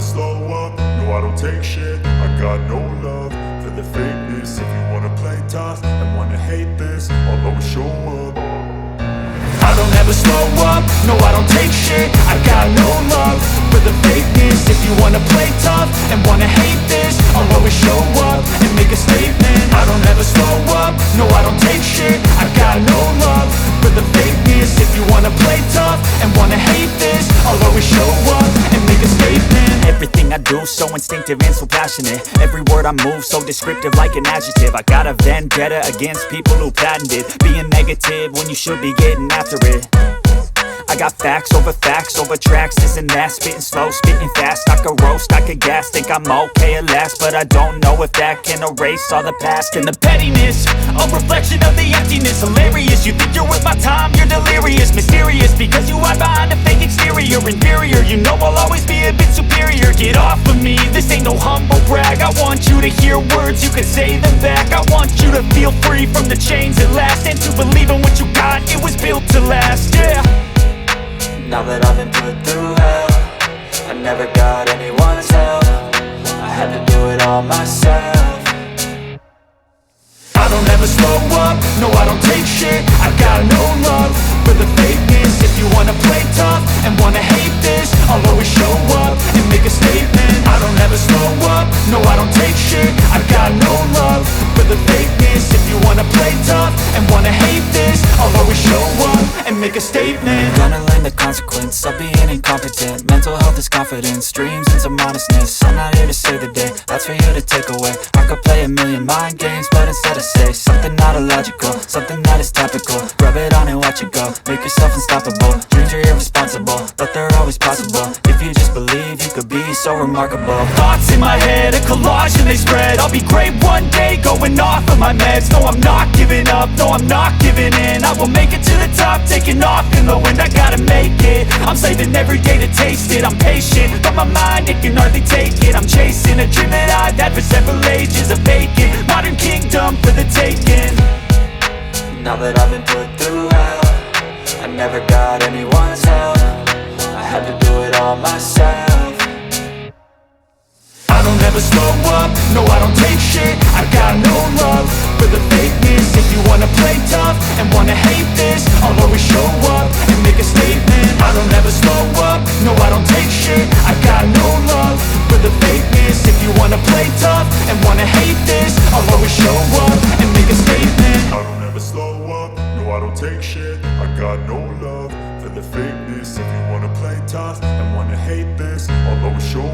slow up, no I don't take shit. I got no love for the fakeness. If you wanna play tough and wanna hate this, I'll always show up. I don't ever slow up, no I don't take shit. I got no love for the fakeness. If you wanna play tough and wanna hate this, I'll always show up and make a statement. I don't ever slow up, no I don't take shit. I got no love for the fakeness. If you wanna play tough and wanna hate this, I'll always show up and make a statement. Everything I do so instinctive and so passionate. Every word I move so descriptive like an adjective. I got a vendetta against people who patented being negative when you should be getting after it. I got facts over tracks, this and that. Spitting slow, spitting fast, I could roast, I could gas. Think I'm okay at last, but I don't know if that can erase all the past. And the pettiness, a reflection of the emptiness. Hilarious, you think you're worth my time, you're delirious. Mysterious, because you hide behind a fake exterior. Inferior, you know I'll always be a bit superior. Get off of me, this ain't no humble brag. I want you to hear words, you can say them back. I want you to feel free from the chains at last, and to believe in what you got, it was built to last, yeah. Now that I've been put through hell, I never got anyone's help. I had to do it all myself. I don't ever slow up, no I don't take shit. I got no love for the fakeness. If you wanna play tough and wanna hate this, I'll always show up and make a statement. I don't ever slow up, no I don't take shit. I got no love for the fakeness. If you wanna play tough and wanna hate this, I'll always show up and make a statement. Gonna learn the consequence of being incompetent. Mental health is confidence, dreams and some honestness. I'm not here to save the day, that's for you to take away. I could play a million mind games, but instead I say something not illogical, something that is topical. Rub it on and watch it go, make yourself unstoppable. Dreams are irresponsible, but they're always possible. If you just believe, you could be so remarkable. Thoughts in my head, a collage and they spread. I'll be great one day, going off of my meds. No, I'm not giving up, no, I'm not giving in. I will make it to the top, taking off in the wind. I gotta make it, I'm saving every day to taste it. I'm patient, but my mind, it can hardly take it. I'm chasing a dream that I've had for several ages. A vacant, modern kingdom for the taking. Now that I've been put through hell, I never got anyone's help. I had to do it all myself. I don't ever slow up, no I don't take shit. I got no love for the fakeness. If you wanna play tough and wanna hate this, I'll always show up and make a statement. I don't ever slow up, no I don't take shit. I got no love for the fakeness. If you wanna play tough and wanna hate